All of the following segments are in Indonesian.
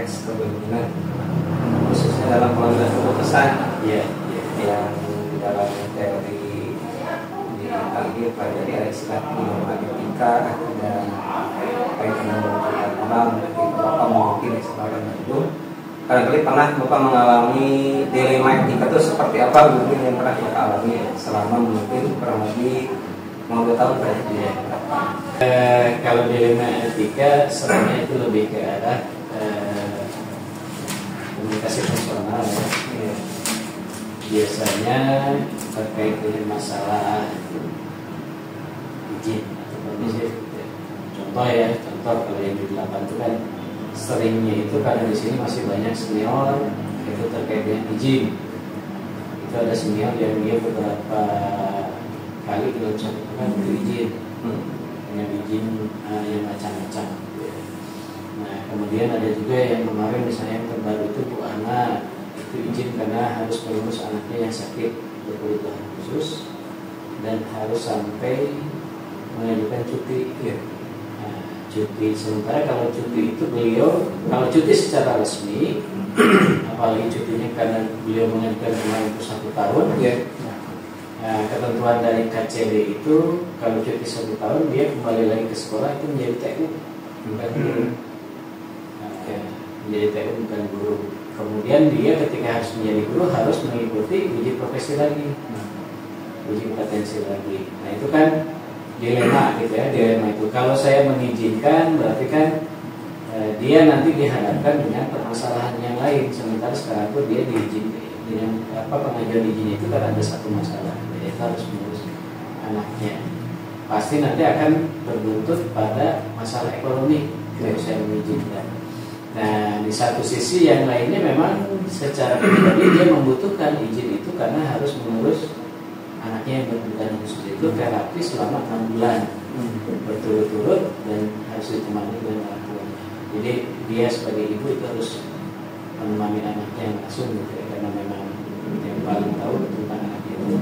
konteks kepemimpinan, khususnya dalam pengambilan keputusan, yang dalam teori di kali pelajari ada istilah norma etika, ada kaitan dengan orang, Bapak mungkin semacam itu. Barangkali pernah Bapak mengalami dilema etika itu seperti apa mungkin yang pernah Bapak alami selama mungkin kurang lebih 50 tahun berarti ya. Kalau dilema etika sebenarnya itu lebih ke arah komunikasi personal ya. Biasanya terkait dengan masalah izin atau permisif. Contoh kalau yang di 8 itu kan seringnya itu karena di sini masih banyak senior itu terkait dengan izin. Itu ada senior yang dia beberapa kali dalam satu pekan izin dengan izin yang macam-macam. Nah kemudian ada juga yang kemarin misalnya yang terbaru itu Bu Ana itu izin karena harus mengurus anaknya yang sakit berkebutuhan khusus dan harus sampai mengajukan cuti. Nah, cuti sementara kalau cuti itu beliau kalau cuti secara resmi apalagi cutinya karena beliau mengajukan kemarin itu 1 tahun. Nah, ketentuan dari KCD itu kalau cuti 1 tahun dia kembali lagi ke sekolah itu menjadi TU bukan guru. Menjadi TU bukan guru. Kemudian dia ketika harus menjadi guru harus mengikuti uji profesi lagi, uji kompetensi lagi. Nah itu kan dilema gitu ya, dilema itu. Kalau saya mengizinkan berarti kan dia nanti dihadapkan dengan permasalahan yang lain. Sementara sekarang pun dia diizinkan dengan pengajuan izin itu kan ada satu masalah, yaitu harus mengurus anaknya. Pasti nanti akan berbuntut pada masalah ekonomi kalau saya mengizinkan. Nah di satu sisi yang lainnya memang secara pribadi dia membutuhkan izin itu karena harus mengurus anaknya yang berkebutuhan khusus itu terapi selama 6 bulan berturut-turut dan harus ditemani dengan orang tuanya. Jadi dia sebagai ibu itu harus menemani anaknya yang langsung gitu ya, karena memang yang paling tahu tentang anaknya itu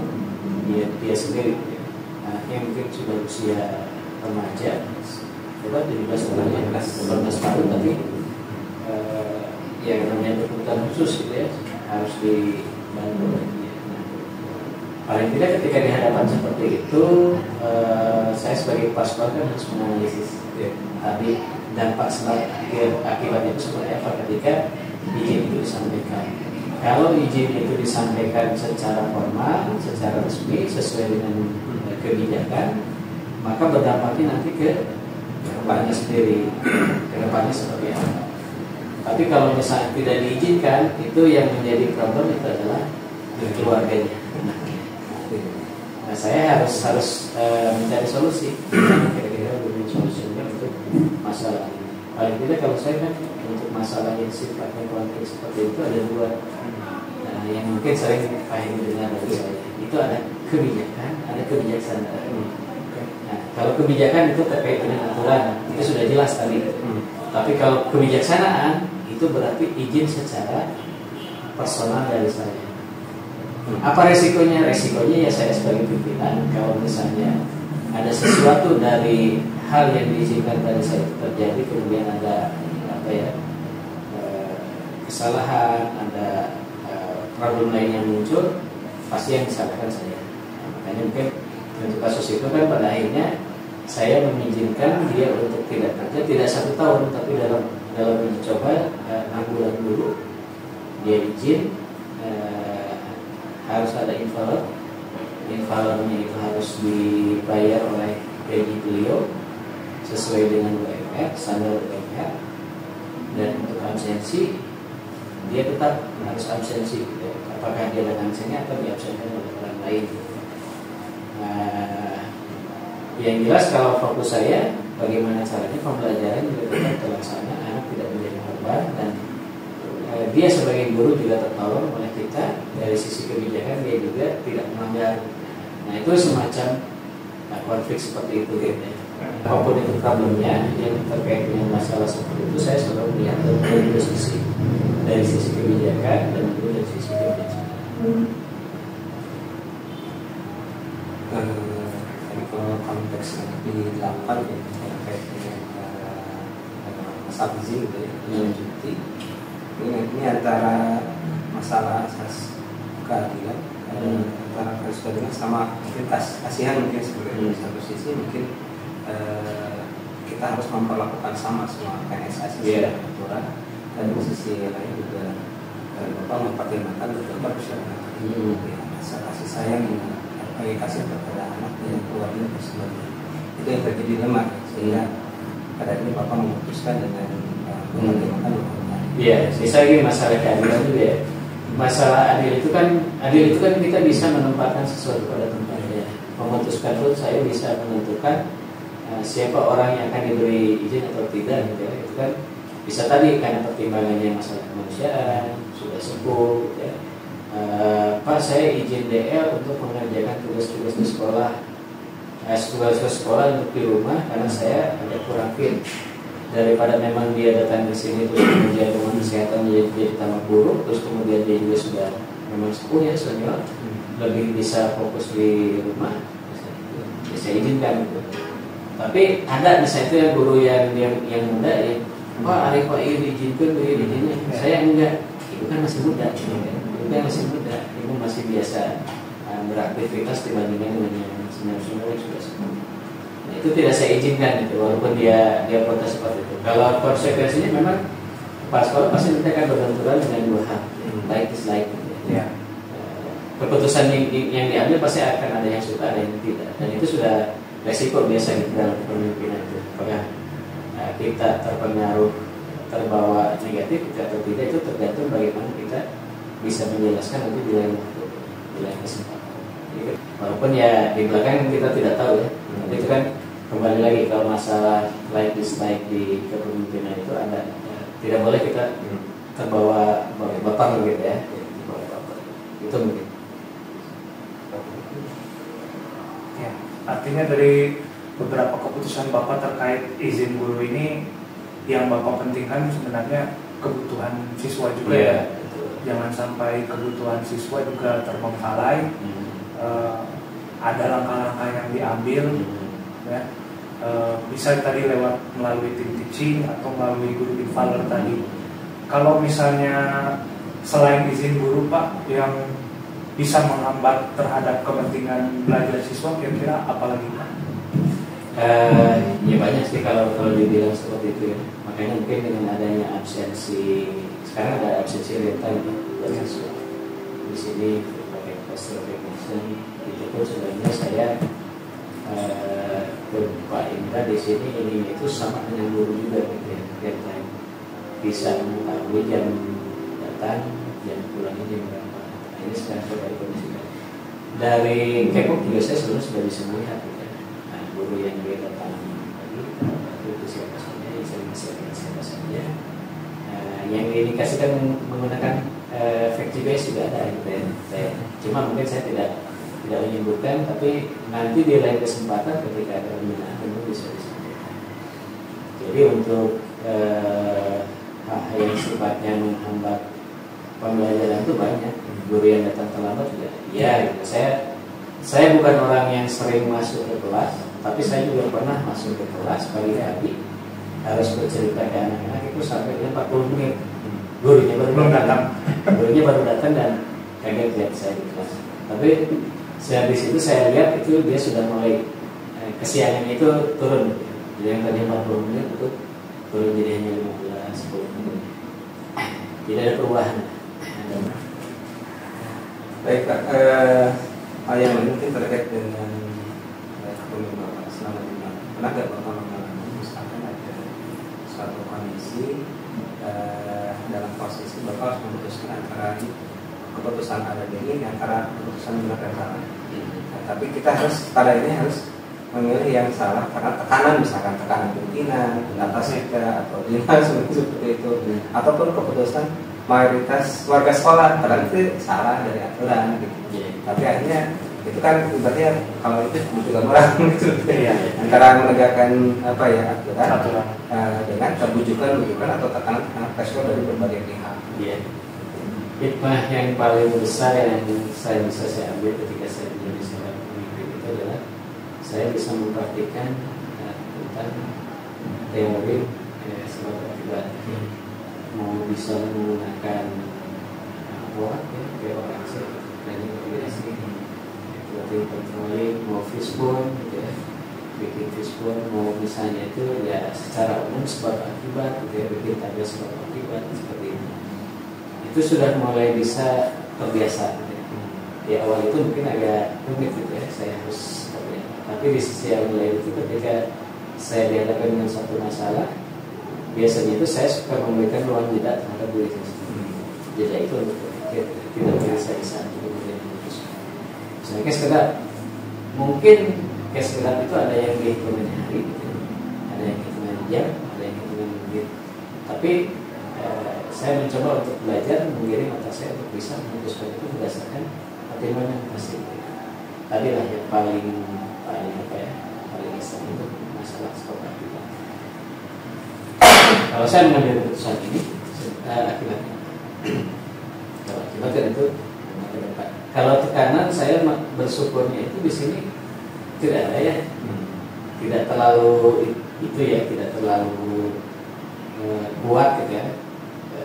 dia sendiri. Anaknya mungkin sudah usia remaja, coba 17 tahun tapi yang namanya berkebutuhan khusus gitu ya harus dibantu oleh dia. Nah, paling tidak ketika di hadapan seperti itu saya sebagai kepala sekolah kan harus menganalisis tadi dampak akibatnya itu seperti apa ketika izin itu disampaikan. Kalau izin itu disampaikan secara formal, secara resmi sesuai dengan kebijakan, maka berdampaknya nanti ke depannya sendiri, ke depannya seperti apa. Tapi kalau misalnya tidak diizinkan, itu yang menjadi problem itu adalah keluarganya. Nah, saya harus mencari solusi. Kira-kira bagaimana solusinya untuk masalah ini. Paling tidak kalau saya kan untuk masalah yang sifatnya konflik seperti itu ada 2. Nah, yang mungkin sering pahami dengar dari saya itu ada kebijakan, ada kebijaksanaan. Nah, kalau kebijakan itu terkait dengan aturan, itu sudah jelas tadi. Tapi kalau kebijaksanaan itu berarti izin secara personal dari saya. Apa resikonya? Resikonya ya saya sebagai pimpinan kalau misalnya ada sesuatu dari hal yang diizinkan dari saya itu terjadi, kemudian ada kesalahan, ada problem lain yang muncul, pasti yang disalahkan saya. Makanya mungkin untuk kasus itu kan pada akhirnya saya mengizinkan dia untuk tidak kerja tidak 1 tahun, tapi dalam uji coba 6 bulan dulu dia izin, harus ada invalernya itu harus dibayar oleh gaji beliau sesuai dengan UMR, standar UMR, dan untuk absensi dia tetap harus absensi, apakah dia dengan absennya atau diabsenkan oleh orang lain. Yang jelas kalau fokus saya bagaimana caranya pembelajaran juga tetap terlaksana, anak tidak menjadi korban, dan dia sebagai guru juga tertolong oleh kita dari sisi kebijakan, dia juga tidak melanggar. Nah itu semacam konflik seperti itu gitu ya. Apapun itu problemnya yang terkait dengan masalah seperti itu, saya selalu melihat dari 2 sisi, dari sisi kebijakan dan juga dari sisi kebijaksanaan. Kalau konteks di 8 ya terkait dengan Mas Abzi gitu ya, cuti ini antara masalah asas keadilan antara asas keadilan sama mungkin kasihan mungkin sebenarnya di satu sisi mungkin kita harus memperlakukan sama semua PNS sesuai aturan, dan di sisi lain juga Bapak mempertimbangkan beberapa persyaratan rasa kasih sayang yang kasih kepada anak dan keluarga dan sebagainya. Itu yang terjadi dilema, sehingga pada ini Bapak memutuskan dengan mempertimbangkan beberapa. Iya, saya lagi masalah keadilan juga ya. Masalah adil itu kan kita bisa menempatkan sesuatu pada tempatnya. Memutuskan itu saya bisa menentukan siapa orang yang akan diberi izin atau tidak, gitu ya. Itu kan bisa tadi karena pertimbangannya masalah kemanusiaan, sudah sepuh, gitu ya. Pak, saya izin DL untuk mengerjakan tugas-tugas di sekolah, tugas sekolah untuk di rumah karena saya ada kurang fit. Daripada memang dia datang ke sini terus kemudian rumah kesehatan jadi tambah buruk, terus kemudian dia juga sudah memang sepuh ya senior, lebih bisa fokus di rumah, bisa izinkan gitu. Tapi ada misalnya itu ya guru yang muda ya, Pak Arif Pak ini diizinkan, izinnya saya enggak, itu kan masih muda, itu kan masih muda, itu masih biasa beraktivitas dibandingkan dengan yang senior yang sudah sepuh. Nah, itu tidak saya izinkan itu, walaupun dia protes seperti itu. Kalau konsekuensinya memang kepala sekolah pasti nanti akan berbenturan dengan dua hal, like dislike. Ya. Keputusan yang diambil pasti akan ada yang suka, ada yang tidak, dan itu sudah resiko biasa di dalam kepemimpinan itu. Apakah kita terpengaruh, terbawa negatif atau tidak, itu tergantung bagaimana kita bisa menjelaskan nanti di lain waktu, di lain kesempatan. Walaupun ya di belakang kita tidak tahu ya, tapi itu kan kembali lagi kalau masalah like dislike di kepemimpinan itu ada, tidak boleh kita terbawa baper gitu ya, itu mungkin. Ya, artinya dari beberapa keputusan Bapak terkait izin guru ini, yang Bapak pentingkan sebenarnya kebutuhan siswa juga ya. Jangan sampai kebutuhan siswa juga terbengkalai. Ada langkah-langkah yang diambil ya, bisa tadi lewat melalui tim teaching atau melalui guru invaler tadi. Kalau misalnya selain izin guru Pak yang bisa menghambat terhadap kepentingan belajar siswa, kira-kira apa lagi Pak? Ya banyak sih kalau dibilang seperti itu ya. Makanya mungkin dengan adanya absensi, sekarang ada absensi real time buat siswa. Di sini pakai post recognition, itu pun sebenarnya saya ke Pak Indra di sini ini itu sama dengan guru juga gitu ya, real time. Bisa mengetahui jam datang, jam pulangnya jam berapa. Nah, ini sekarang sudah dikondisikan. Dari Kepok juga saya sebenarnya sudah bisa melihat gitu ya. Nah, guru yang dia datang lagi itu siapa saja, yang sering siapa saja. Yang diindikasikan menggunakan fake GPS juga ada gitu ya. Cuma mungkin saya tidak menyebutkan, tapi nanti di lain kesempatan ketika ada pembinaan tentu bisa disampaikan. Jadi untuk hal yang sifatnya menghambat pembelajaran itu banyak. Guru yang datang terlambat juga. Ya, gitu. Saya bukan orang yang sering masuk ke kelas, tapi saya juga pernah masuk ke kelas pagi-pagi harus bercerita ke anak-anak itu sampai 40 menit. Gurunya baru datang dan kaget lihat saya di kelas. Tapi di situ saya lihat itu dia sudah mulai kesiangannya itu turun. Jadi yang tadinya 40 menit itu turun jadi hanya 10 menit. Tidak ada perubahan. Baik Pak, hal yang lain mungkin terkait dengan kepemimpinan selama ini. Pernah nggak Bapak mengalami misalkan ada suatu kondisi dalam posisi Bapak harus memutuskan antara keputusan ada ini antara keputusan benar dan salah. Nah, tapi kita harus pada ini harus memilih yang salah karena tekanan, misalkan tekanan pimpinan, atas kita atau dinas seperti itu, ataupun keputusan mayoritas warga sekolah, padahal itu salah dari aturan gitu. Tapi akhirnya itu kan ibaratnya kalau itu kebutuhan orang gitu ya. Antara menegakkan aturan dengan kebujukan atau tekanan pressure dari berbagai pihak. Hikmah yang paling besar yang saya ambil ketika saya menjadi seorang pemimpin itu adalah saya bisa mempraktikkan tentang teori sebab akibat. mau bisa menggunakan Word ya, kayak orang sih training kombinasi berarti controlling, mau fishbone gitu ya, bikin fishbone, mau misalnya itu ya secara umum sebab akibat gitu ya, bikin tabel sebab akibat seperti itu sudah mulai bisa terbiasa gitu ya. Di awal itu mungkin agak rumit gitu ya, saya harus seperti apa. Tapi di sisi yang lain itu ketika saya dihadapkan dengan satu masalah, biasanya itu saya suka memberikan ruang jeda terhadap diri saya sendiri. Jeda itu untuk berpikir, tidak bisa kemudian memutuskan. Misalnya sekedar, mungkin sekedar itu ada yang dihitungan hari, gitu. Ada yang hitungan jam, ada yang hitungan menit. Tapi saya mencoba untuk belajar mengiring mata saya untuk bisa memutuskan itu berdasarkan pertimbangan pasti. Tadi lah yang paling apa ya, paling iseng itu masalah sekolah kita. Kalau saya mengambil keputusan ini, akibatnya. Kalau akibatnya itu ke depan. Kalau tekanan saya bersyukurnya itu di sini tidak ada ya, tidak terlalu itu ya, tidak terlalu kuat gitu ya,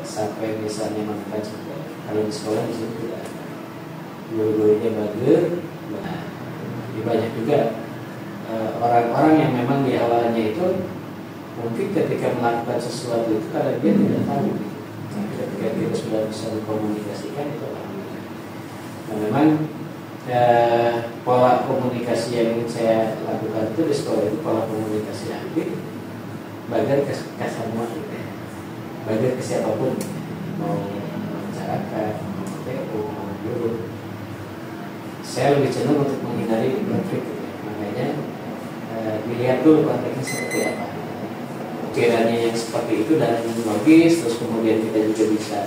sampai misalnya menekan sampai. Kalau di sekolah di sini tidak ada. Guru-gurunya bager. Nah, banyak juga orang-orang yang memang di awalnya itu mungkin ketika melakukan sesuatu itu karena dia tidak tahu gitu. Ketika kita sudah bisa mengkomunikasikan itu alhamdulillah. Nah, memang pola komunikasi yang ingin saya lakukan itu di sekolah itu pola komunikasi aktif, bagian ke semua gitu ya. Bagian ke siapapun, mau masyarakat, mau TU, mau guru. Saya lebih cenderung untuk menghindari konflik gitu ya. Makanya dilihat dulu konteksnya seperti apa. Kiranya yang seperti itu dan logis, terus kemudian kita juga bisa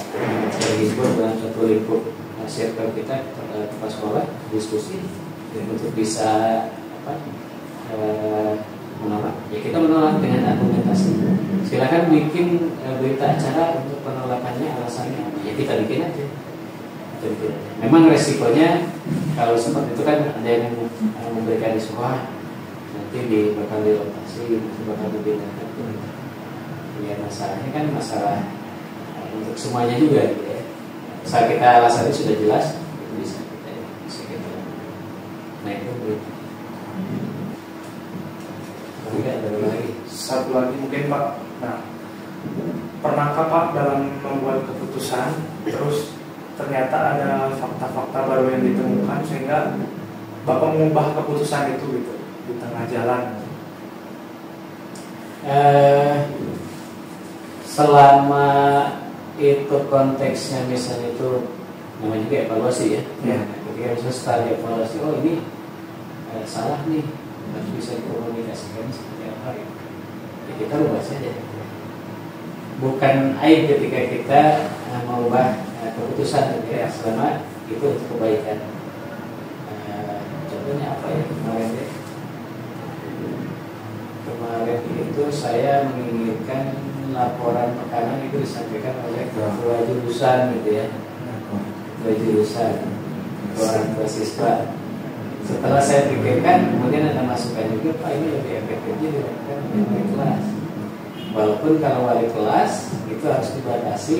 berhimpun dalam satu lingkup circle kita tempat sekolah, diskusi untuk bisa menolak. Ya kita menolak dengan argumentasi. Silakan bikin berita acara untuk penolakannya, alasannya ya kita bikin aja. Memang resikonya kalau seperti itu kan ada yang memberikan sebuah nanti bakal dirotasi, bakal dipindahkan. Ya masalahnya kan masalah untuk semuanya juga gitu ya. Saat kita alasannya sudah jelas, itu bisa kita nah itu begitu. Ada lagi. Satu lagi mungkin Pak. Nah, pernahkah Pak dalam membuat keputusan terus ternyata ada fakta-fakta baru yang ditemukan sehingga Bapak mengubah keputusan itu gitu di tengah jalan? Selama itu konteksnya misalnya itu namanya juga evaluasi ya. Ketika misalnya setelah evaluasi, oh ini salah nih, harus bisa dikomunikasikan seperti apa ya. Kita ubah saja. Bukan aib ketika kita mengubah keputusan gitu ya, selama itu untuk kebaikan. Contohnya apa ya kemarin ya? Kemarin itu saya menginginkan laporan tekanan itu disampaikan oleh ketua jurusan gitu ya, ketua jurusan, orang tua siswa. Setelah saya pikirkan, kemudian ada masukan juga, Pak ini lebih efektifnya dilakukan oleh wali kelas. Walaupun kalau wali kelas itu harus dibatasi,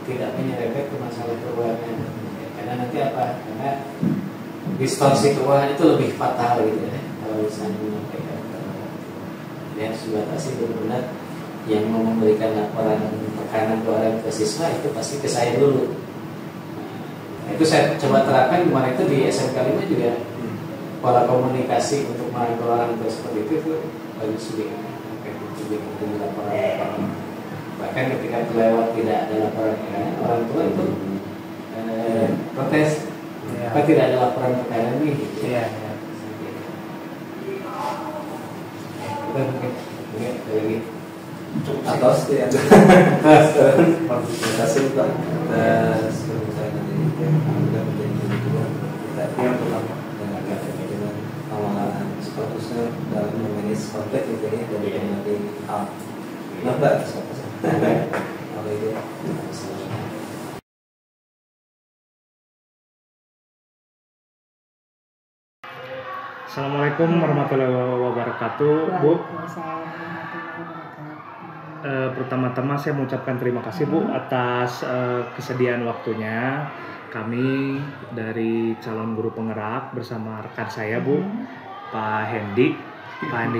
tidak menyerempet ke masalah keuangan. Karena nanti apa? Karena distorsi keuangan itu lebih fatal gitu ya. Kalau misalnya menyampaikan, dia harus dibatasi benar-benar. Yang mau memberikan laporan tekanan ke orang ke siswa itu pasti ke saya dulu. Nah, itu saya coba terapkan kemarin itu di SMK 5 juga. Pola komunikasi untuk merangkul orang tua seperti itu bagus juga. Untuk laporan. Bahkan ketika terlewat tidak ada laporan tekanan, orang tua itu protes. Apa tidak ada laporan tekanan nih? Iya. Mungkin lagi. Atas ya. Terima kasih Pak atas perbincangan ini. Mudah menjadi tujuan kita yang pertama dengan amalan seharusnya dalam memanage konflik itu ya dari berbagai hal. Nggak Kalau itu. Assalamualaikum warahmatullahi wabarakatuh, Bu. Waalaikumsalam warahmatullahi wabarakatuh. pertama-tama saya mengucapkan terima kasih Bu atas kesediaan waktunya. Kami dari calon guru penggerak bersama rekan saya Bu, Pak Hendi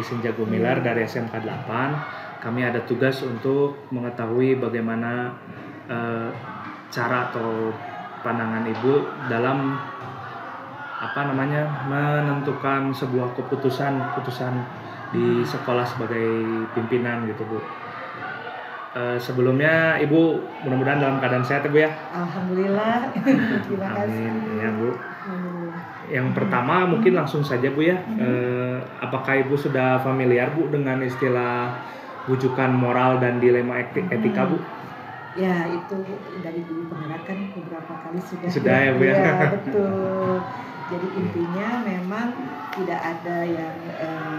Senja Gumilar dari SMK 8. Kami ada tugas untuk mengetahui bagaimana cara atau pandangan Ibu dalam menentukan sebuah keputusan di sekolah sebagai pimpinan gitu Bu. Sebelumnya Ibu mudah-mudahan dalam keadaan sehat ya Bu ya. Alhamdulillah. Terima kasih. Amin ya Bu. Alhamdulillah. Yang pertama mungkin langsung saja Bu ya. Apakah Ibu sudah familiar Bu dengan istilah bujukan moral dan dilema etika Bu? Ya, itu dari guru penggerak kan beberapa kali sudah. Sudah ya Bu ya. Ya, betul. Jadi intinya memang tidak ada yang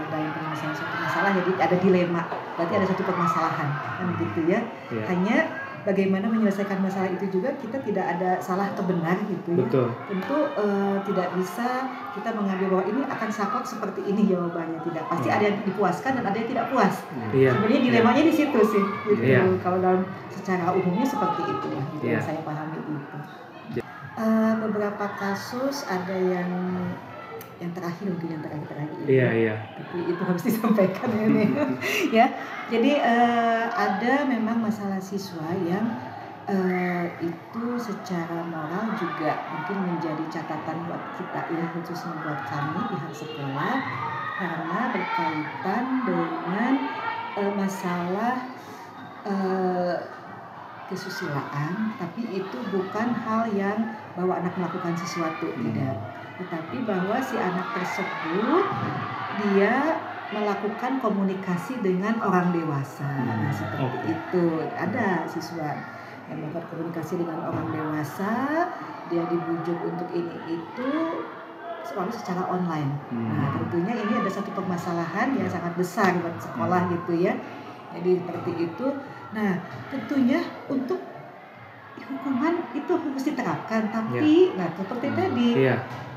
dalam penyelesaian suatu masalah, jadi ada dilema, berarti ada satu permasalahan kan gitu ya. Hanya bagaimana menyelesaikan masalah itu juga kita tidak ada salah atau benar gitu ya. Betul. Tentu tidak bisa kita mengambil bahwa ini akan sakot seperti ini jawabannya, tidak. Pasti ada yang dipuaskan dan ada yang tidak puas. Sebenarnya dilemanya di situ sih gitu. Kalau dalam secara umumnya seperti itu ya, gitu yang saya pahami itu. Beberapa kasus ada yang terakhir mungkin yang terakhir. Iya. Tapi itu harus disampaikan ini. Ya. Jadi ada memang masalah siswa yang itu secara moral juga mungkin menjadi catatan buat kita ya, khususnya buat kami pihak sekolah, karena berkaitan dengan masalah kesusilaan, tapi itu bukan hal yang bahwa anak melakukan sesuatu, tidak, tetapi bahwa si anak tersebut dia melakukan komunikasi dengan orang dewasa. Nah, seperti itu. Ada siswa yang melakukan komunikasi dengan orang dewasa, dia dibujuk untuk ini itu selalu secara online. Nah, tentunya ini ada satu permasalahan yang sangat besar buat sekolah gitu ya. Jadi seperti itu. Nah, tentunya untuk hukuman itu harus diterapkan, tapi nah seperti tadi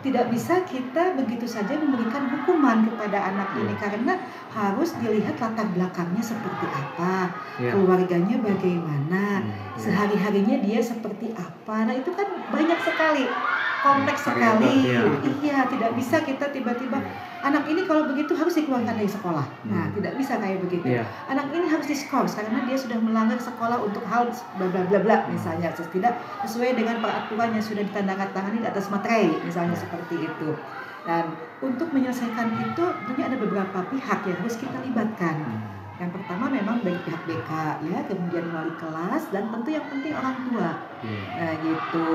tidak bisa kita begitu saja memberikan hukuman kepada anak ini, karena harus dilihat latar belakangnya seperti apa, keluarganya bagaimana, sehari-harinya dia seperti apa. Nah, itu kan banyak sekali, kompleks sekali. Iya, tidak bisa kita tiba-tiba anak ini kalau begitu harus dikeluarkan dari sekolah. Nah, tidak bisa kayak begitu. Anak ini harus diskors karena dia sudah melanggar sekolah untuk hal bla bla bla bla misalnya, tidak sesuai dengan peraturan yang sudah ditandatangani di atas materai misalnya seperti itu. Dan untuk menyelesaikan itu tentunya ada beberapa pihak yang harus kita libatkan. Yang pertama memang dari pihak BK ya, kemudian wali kelas, dan tentu yang penting orang tua. Nah, gitu.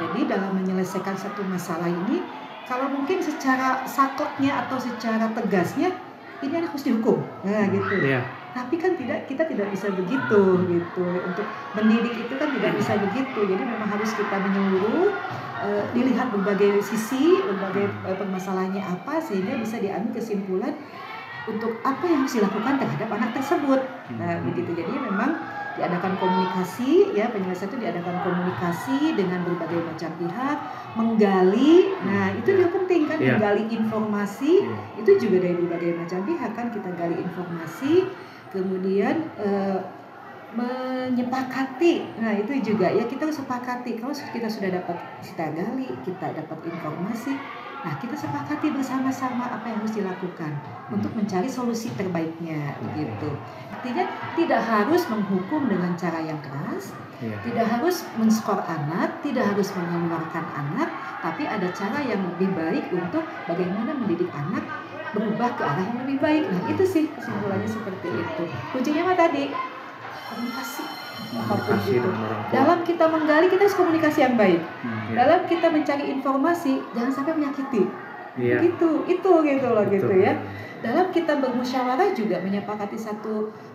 Jadi dalam menyelesaikan satu masalah ini, kalau mungkin secara sakleknya atau secara tegasnya ini anak harus dihukum, nah gitu. Tapi kan kita tidak bisa begitu gitu. Untuk mendidik itu kan tidak bisa begitu. Jadi memang harus kita menyeluruh, dilihat berbagai sisi, berbagai permasalahannya apa, sehingga bisa diambil kesimpulan untuk apa yang harus dilakukan terhadap anak tersebut. Nah, begitu. Jadi memang diadakan komunikasi ya, penyelesaian itu diadakan komunikasi dengan berbagai macam pihak, menggali. Nah, itu juga penting kan, menggali informasi itu juga dari berbagai macam pihak kan, kita gali informasi, kemudian menyepakati. Nah, itu juga ya, kita harus sepakati. Kalau kita sudah dapat, kita gali, kita dapat informasi, nah kita sepakati bersama-sama apa yang harus dilakukan untuk mencari solusi terbaiknya gitu. Artinya tidak harus menghukum dengan cara yang keras, tidak harus men-skor anak, tidak harus mengeluarkan anak, tapi ada cara yang lebih baik untuk bagaimana mendidik anak berubah ke arah yang lebih baik. Nah, itu sih kesimpulannya seperti itu. Kuncinya apa tadi? Komunikasi. Apapun itu. Dalam kita menggali, kita harus komunikasi yang baik. Dalam kita mencari informasi, jangan sampai menyakiti. Itu gitu loh gitu ya. Dalam kita bermusyawarah juga menyepakati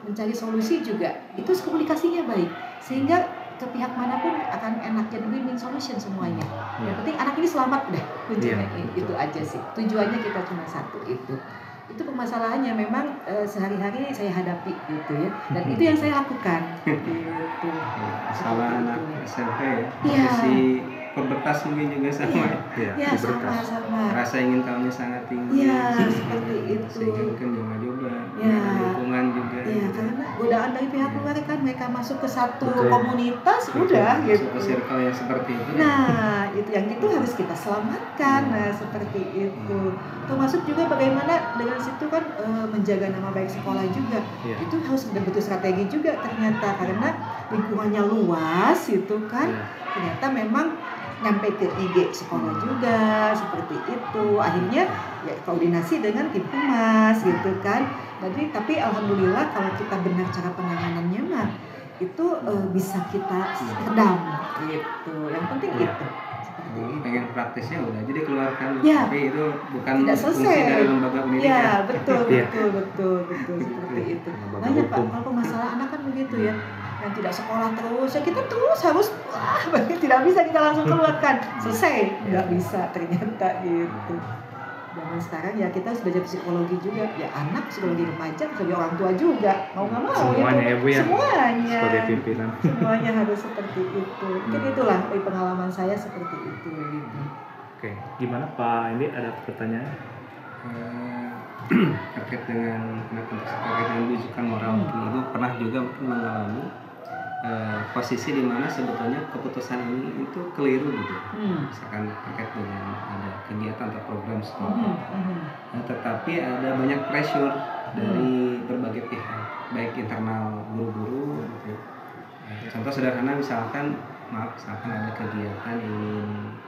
mencari solusi juga, itu komunikasinya baik, sehingga ke pihak manapun akan enak, jadi win-win solution semuanya. Yang penting anak ini selamat deh, kuncinya itu aja sih. Tujuannya kita cuma satu itu. Itu permasalahannya memang sehari-hari saya hadapi gitu ya, dan itu yang saya lakukan gitu. Sama anak SMP ya, posisi pembekas mungkin juga sama ya, sama rasa ingin tahunya sangat tinggi ya, seperti itu, sehingga mungkin coba-coba ya, lingkungan juga Ya, gitu. karena godaan dari pihak luar kan mereka masuk ke satu Betul. komunitas udah Masuk gitu. ke circle yang seperti itu. Nah, itu yang itu harus kita selamatkan. Nah, seperti itu. Termasuk juga bagaimana dengan situ kan menjaga nama baik sekolah juga. Iya. Itu harus betul strategi juga ternyata karena lingkungannya luas itu kan. Iya. Ternyata memang nyampe ke IG sekolah juga seperti itu. Akhirnya ya koordinasi dengan tim humas gitu kan. Jadi tapi alhamdulillah kalau kita benar cara penanganannya mah itu bisa kita redam gitu. Yang penting Iya. itu. Seperti itu. Pengen praktisnya udah jadi keluarkan, Ya. tapi itu bukan Tidak fungsi selesai. dari lembaga pendidikan. Ya, betul, Iya. betul seperti itu. Lembaga Banyak Pak, hukum. kalau masalah anak kan begitu ya. Yang tidak sekolah terus, ya kita terus harus tidak bisa kita langsung keluarkan. Selesai, nggak bisa ternyata gitu. Zaman sekarang ya kita harus belajar psikologi juga. Ya anak, psikologi remaja, sebagai orang tua juga. Mau nggak mau Semuanya itu. ya, Bu, ya? Semuanya. Sebagai pimpinan. Semuanya harus seperti itu. Mungkin itulah dari pengalaman saya seperti itu gitu. Oke, gimana Pak? Ini ada pertanyaan? Terkait dengan rujukan moral, ibu pernah juga mengalami posisi di mana sebetulnya keputusan ini itu keliru gitu. Misalkan terkait dengan ada kegiatan atau program sekolah, tetapi ada banyak pressure dari berbagai pihak, baik internal guru-guru gitu. Contoh sederhana misalkan ada kegiatan ingin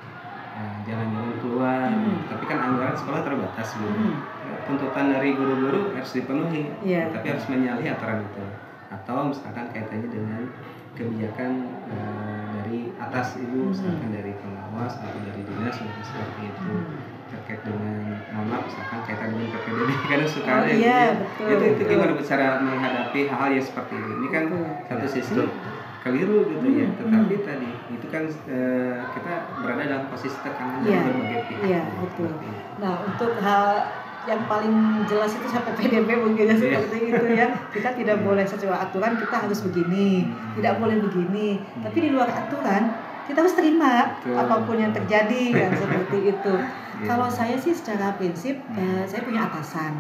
jalan-jalan keluar, tapi kan anggaran sekolah terbatas gitu. Tuntutan dari guru-guru harus dipenuhi, tapi harus menyalahi aturan itu. Atau misalkan kaitannya dengan kebijakan dari atas ibu, misalkan dari pengawas atau dari dinas seperti itu, terkait dengan misalkan kaitan dengan PPDB karena suka ada itu gimana cara menghadapi hal-hal yang seperti ini. Ini kan satu sisi keliru gitu ya, tetapi tadi itu kan kita berada dalam posisi tekanan dari berbagai pihak. Iya, betul. Nah, untuk hal yang paling jelas itu sampai PDB mungkin seperti itu ya. Kita tidak boleh sesuai aturan kita harus begini, tidak boleh begini. Tapi di luar aturan kita harus terima apapun yang terjadi kan seperti itu. Kalau saya sih secara prinsip saya punya atasan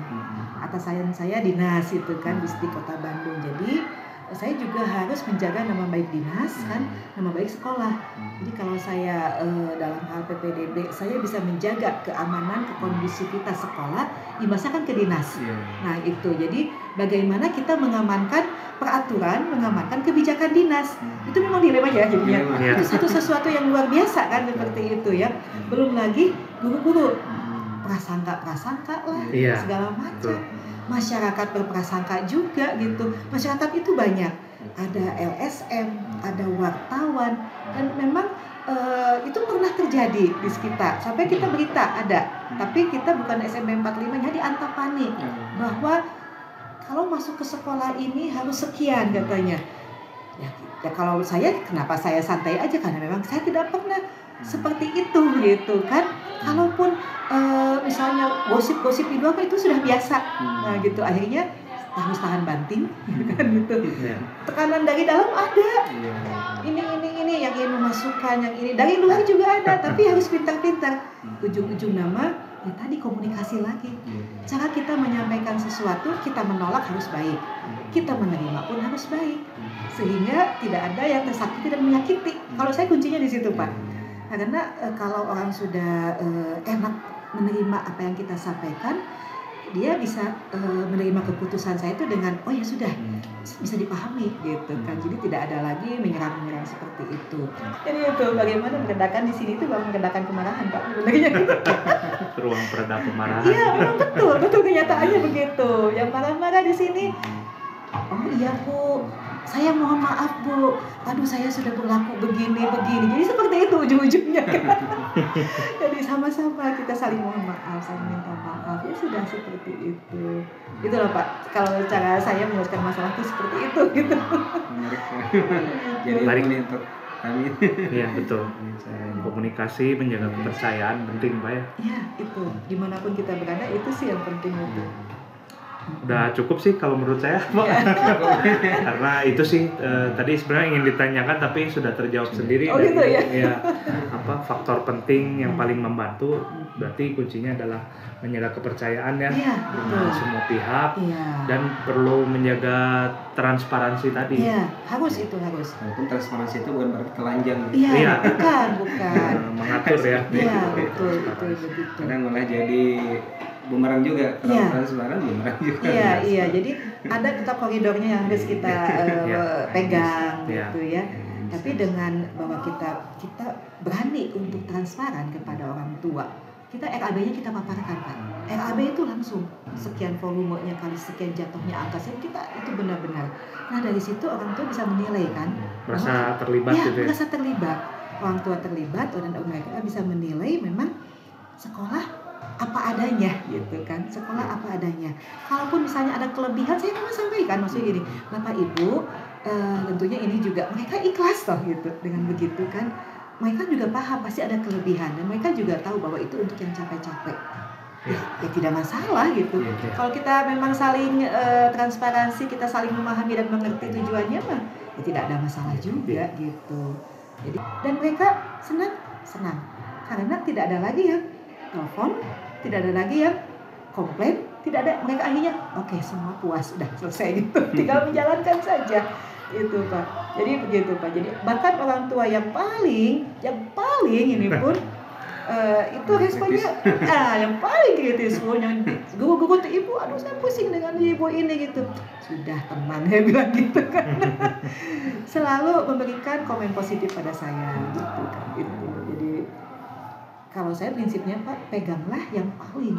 saya dinas itu kan di Kota Bandung. Jadi saya juga harus menjaga nama baik dinas kan, nama baik sekolah. Jadi kalau saya dalam hal PPDB saya bisa menjaga keamanan, kekondusivitas sekolah, dimasukkan ke dinas. Nah itu, jadi bagaimana kita mengamankan peraturan, mengamankan kebijakan dinas. Itu memang dilema ya jadinya. Itu sesuatu yang luar biasa kan seperti itu ya. Belum lagi guru-guru prasangka lah, segala macam. Masyarakat berprasangka juga gitu. Masyarakat itu banyak. Ada LSM, ada wartawan, dan memang itu pernah terjadi di sekitar. Sampai kita berita ada, tapi kita bukan SMP 45-nya di Antapani bahwa kalau masuk ke sekolah ini harus sekian katanya. Ya kalau saya, kenapa saya santai aja, karena memang saya tidak pernah seperti itu gitu kan. Kalaupun misalnya gosip-gosip di luar itu sudah biasa. Nah gitu, akhirnya harus tahan banting kan gitu. Tekanan dari dalam ada. Ini yang ingin memasukkan, yang ini dari luar juga ada, tapi harus pintar-pintar. Ujung-ujung nama ya tadi komunikasi lagi. Cara kita menyampaikan sesuatu, kita menolak harus baik. Kita menerima pun harus baik. Sehingga tidak ada yang tersakiti dan menyakiti. Kalau saya kuncinya di situ, Pak. Karena kalau orang sudah enak menerima apa yang kita sampaikan, dia bisa menerima keputusan saya itu dengan oh ya sudah, bisa dipahami gitu kan. Jadi tidak ada lagi menyerang seperti itu. Jadi itu bagaimana meredakan di sini itu bukan meredakan kemarahan, Pak. Sebenarnya ruang peredam kemarahan. Iya, betul kenyataannya begitu. Yang marah-marah di sini, oh iya Bu, saya mohon maaf Bu, aduh saya sudah berlaku begini. Jadi seperti itu ujung-ujungnya kan. Jadi sama-sama kita saling mohon maaf, saling minta maaf. Ya sudah seperti itu. Itulah Pak, kalau cara saya menyelesaikan masalah itu seperti itu gitu. Menarik. Jadi ini untuk kami. Iya betul. Komunikasi, menjaga kepercayaan penting Pak ya. Iya itu, dimanapun kita berada itu sih yang penting itu. Udah cukup sih kalau menurut saya, Pak. Karena itu sih tadi sebenarnya ingin ditanyakan tapi sudah terjawab sendiri. Oh gitu ya. Ya, faktor penting yang paling membantu berarti kuncinya adalah menjaga kepercayaan ya dengan semua pihak dan perlu menjaga transparansi tadi. Iya, harus. Walaupun transparansi itu bukan berarti telanjang. Iya, bukan. Mengatur ya. Iya, betul begitu. Kadang malah jadi bumerang juga, transparan bumerang juga. Iya. Jadi ada tetap koridornya yang harus kita pegang gitu ya. Tapi dengan bahwa kita berani untuk transparan kepada orang tua, kita RAB-nya kita paparkan, Pak. RAB itu langsung sekian volumenya kali sekian jatuhnya angka, kita itu benar-benar. Nah dari situ orang tua bisa menilai kan, merasa terlibat gitu ya. Merasa terlibat, orang tua terlibat dan mereka bisa menilai memang sekolah apa adanya gitu kan, sekolah apa adanya. Kalaupun misalnya ada kelebihan, saya memang sampaikan, maksudnya gini, Bapak Ibu tentunya ini juga mereka ikhlas toh gitu, dengan begitu kan mereka juga paham pasti ada kelebihan dan mereka juga tahu bahwa itu untuk yang capek-capek. Ya tidak masalah gitu. Kalau kita memang saling transparansi, kita saling memahami dan mengerti tujuannya mah ya tidak ada masalah juga gitu. Jadi dan mereka senang karena tidak ada lagi yang telepon, tidak ada lagi yang komplain, tidak ada, mereka akhirnya oke, semua puas, udah selesai gitu. Tinggal menjalankan saja. Itu Pak. Jadi begitu Pak. Jadi bahkan orang tua yang paling ini pun itu responnya yang paling kritis, yang guru-guru tuh, ibu, aduh saya pusing dengan ibu ini gitu. Sudah teman, saya bilang gitu kan. Selalu memberikan komen positif pada saya gitu kan. Itu. Jadi kalau saya prinsipnya Pak, peganglah yang paling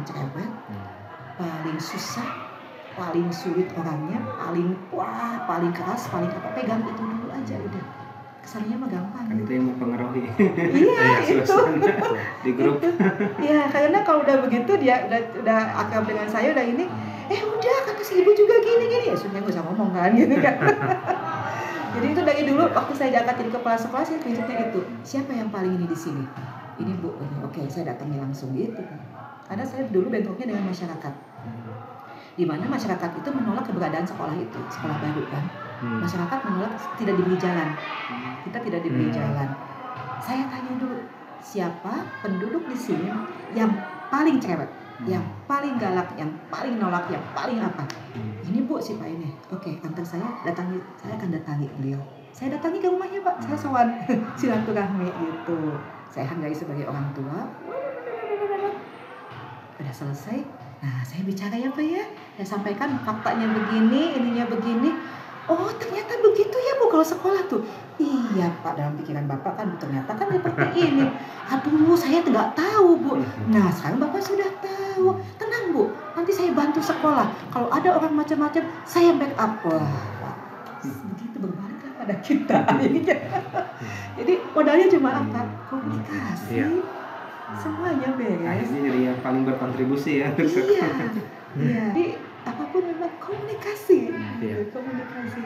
cerewet, paling susah, paling sulit orangnya, paling keras, paling apa, pegang itu dulu aja udah. Kesannya mah gampang. Kan itu yang mempengaruhi. Iya, itu. Di grup. Iya, karena kalau udah begitu dia udah akrab dengan saya udah ini, udah kata si ibu juga gini ya sudah nggak usah ngomong kan gitu kan. Jadi itu dari dulu waktu saya diangkat jadi kepala sekolah, saya prinsipnya itu, siapa yang paling ini di sini? Ini Bu, oke, saya datangi langsung gitu. Karena saya dulu bentroknya dengan masyarakat. Di mana masyarakat itu menolak keberadaan sekolah itu, sekolah baru kan. Masyarakat menolak, tidak diberi jalan. Kita tidak diberi jalan. Saya tanya dulu, siapa penduduk di sini yang paling cerewet, yang paling galak, yang paling nolak, yang paling apa? Ini Bu, si Pak ini. Oke, antar saya akan datangi beliau. Saya datangi ke rumahnya Pak, saya sowan silaturahmi gitu. Saya hargai sebagai orang tua. Udah selesai. Nah, saya bicara ya Pak ya. Saya sampaikan faktanya begini, ininya begini. Oh, ternyata begitu ya Bu kalau sekolah tuh. Iya Pak, dalam pikiran Bapak kan ternyata kan seperti ini. Aduh, saya nggak tahu Bu. Nah, sekarang Bapak sudah tahu. Tenang Bu, nanti saya bantu sekolah. Kalau ada orang macam-macam, saya backup. Wah, begitu berbaliklah pada kita. Jadi modalnya cuma apa? Komunikasi. Semuanya beres. Akhirnya jadi yang paling berkontribusi ya. Iya. Jadi apapun memang komunikasi. Komunikasi.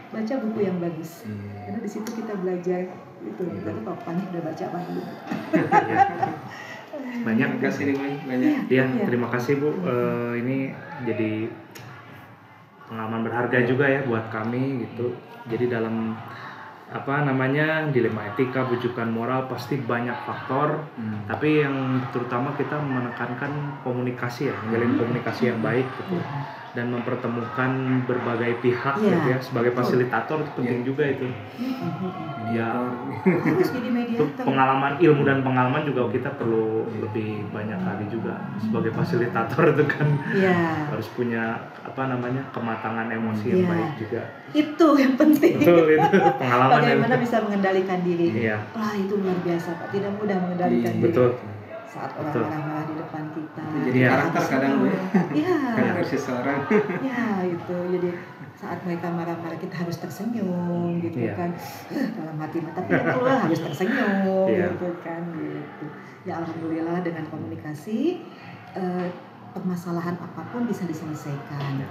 Baca buku yang bagus. Karena di situ kita belajar itu. Kita tuh papannya udah baca apa dulu. Banyak. Terima kasih banyak. Iya, terima kasih Bu. Ini jadi pengalaman berharga juga ya buat kami gitu. Jadi dalam dilema etika, bujukan moral pasti banyak faktor, tapi yang terutama kita menekankan komunikasi ya, menjalin komunikasi yang baik gitu, dan mempertemukan berbagai pihak gitu ya, sebagai fasilitator itu penting juga itu. Ya, harus jadi mediator. Pengalaman, ilmu dan pengalaman juga kita perlu lebih banyak kali juga sebagai fasilitator itu kan. Harus punya kematangan emosi yang baik juga. Itu yang penting. Betul, itu pengalaman. Bagaimana bisa mengendalikan diri. Wah, itu luar biasa Pak, tidak mudah mengendalikan diri. Betul. Saat orang marah-marah di depan kita. Jadi karakter kadang karakter seseorang. Itu jadi saat mereka marah-marah kita harus tersenyum gitu kan. Dalam hati tapi keluar harus tersenyum gitu kan gitu. Ya alhamdulillah dengan komunikasi permasalahan apapun bisa diselesaikan.